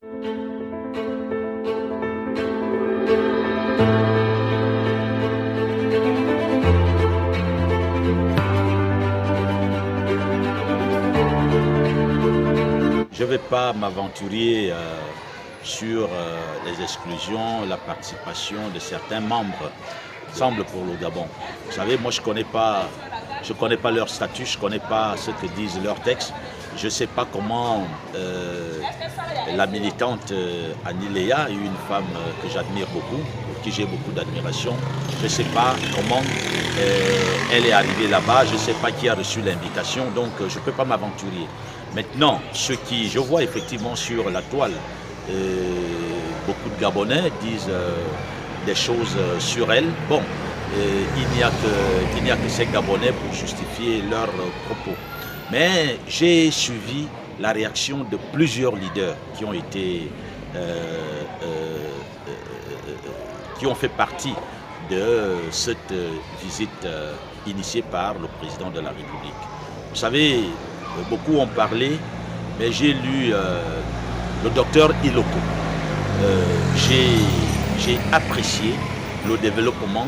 Je ne vais pas m'aventurer sur les exclusions, la participation de certains membres, semble pour le Gabon. Vous savez, moi je ne connais pas leur statut, je ne connais pas ce que disent leurs textes. Je ne sais pas comment la militante Annie Léa, une femme que j'admire beaucoup, pour qui j'ai beaucoup d'admiration, je ne sais pas comment elle est arrivée là-bas, je ne sais pas qui a reçu l'invitation, donc je ne peux pas m'aventurer. Maintenant, je vois effectivement sur la toile, beaucoup de Gabonais disent des choses sur elle. Bon, il n'y a que ces Gabonais pour justifier leurs propos. Mais j'ai suivi la réaction de plusieurs leaders qui ont été, qui ont fait partie de cette visite initiée par le président de la République. Vous savez, beaucoup ont parlé, mais j'ai lu le docteur Iloko. J'ai apprécié le développement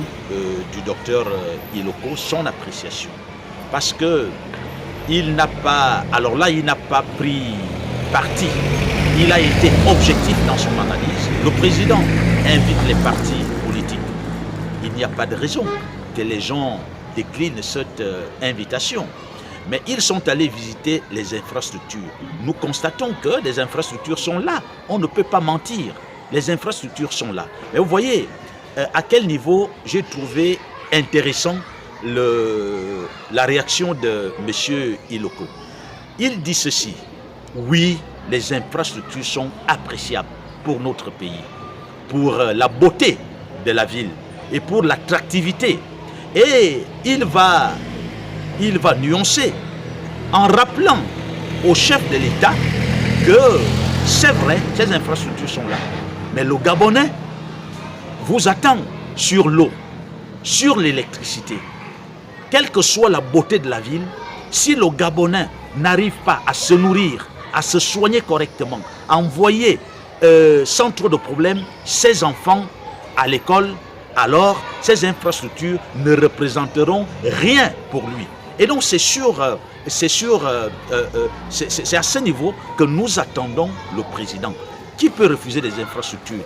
du docteur Iloko, son appréciation. Parce que il n'a pas pris parti. Il a été objectif dans son analyse. Le président invite les partis politiques. Il n'y a pas de raison que les gens déclinent cette invitation. Mais ils sont allés visiter les infrastructures. Nous constatons que les infrastructures sont là. On ne peut pas mentir. Les infrastructures sont là. Mais vous voyez à quel niveau j'ai trouvé intéressant la réaction de M. Iloko. Il dit ceci: oui, les infrastructures sont appréciables pour notre pays, pour la beauté de la ville et pour l'attractivité. Et il va nuancer en rappelant au chef de l'État que c'est vrai, ces infrastructures sont là. Mais le Gabonais vous attend sur l'eau, sur l'électricité. Quelle que soit la beauté de la ville, si le Gabonais n'arrive pas à se nourrir, à se soigner correctement, à envoyer sans trop de problèmes ses enfants à l'école, alors ces infrastructures ne représenteront rien pour lui. Et donc c'est à ce niveau que nous attendons le président. Qui peut refuser des infrastructures?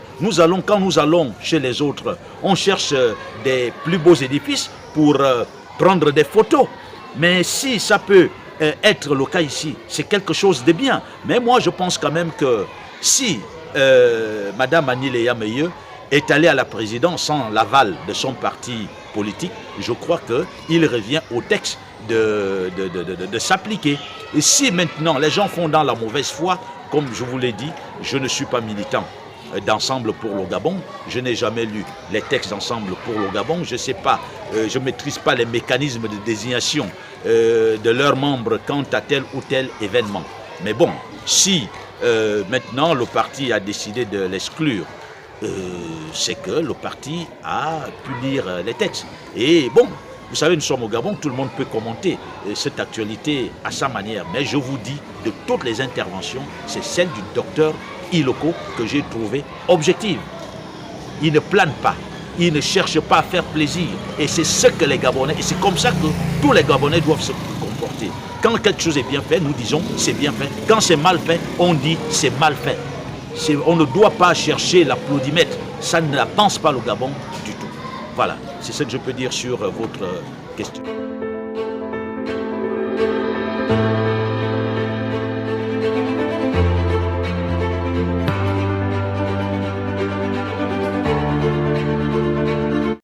Quand nous allons chez les autres, on cherche des plus beaux édifices pour prendre des photos. Mais si ça peut être le cas ici, c'est quelque chose de bien. Mais moi, je pense quand même que si Mme Annie Léa Meilleux est allée à la présidence sans l'aval de son parti politique, je crois qu'il revient au texte de s'appliquer. Et si maintenant les gens font dans la mauvaise foi, comme je vous l'ai dit, je ne suis pas militant d'Ensemble pour le Gabon. Je n'ai jamais lu les textes d'Ensemble pour le Gabon. Je ne sais pas, je ne maîtrise pas les mécanismes de désignation de leurs membres quant à tel ou tel événement. Mais bon, si maintenant le parti a décidé de l'exclure, c'est que le parti a pu lire les textes. Et bon, vous savez, nous sommes au Gabon, tout le monde peut commenter cette actualité à sa manière. Mais je vous dis, de toutes les interventions, c'est celle du docteur Iloko que j'ai trouvée objective. Il ne plane pas, il ne cherche pas à faire plaisir. Et c'est ce que les Gabonais, et c'est comme ça que tous les Gabonais doivent se comporter. Quand quelque chose est bien fait, nous disons c'est bien fait. Quand c'est mal fait, on dit c'est mal fait. On ne doit pas chercher l'applaudimètre. Ça n'avance pas le Gabon du tout. Voilà, c'est ce que je peux dire sur votre question.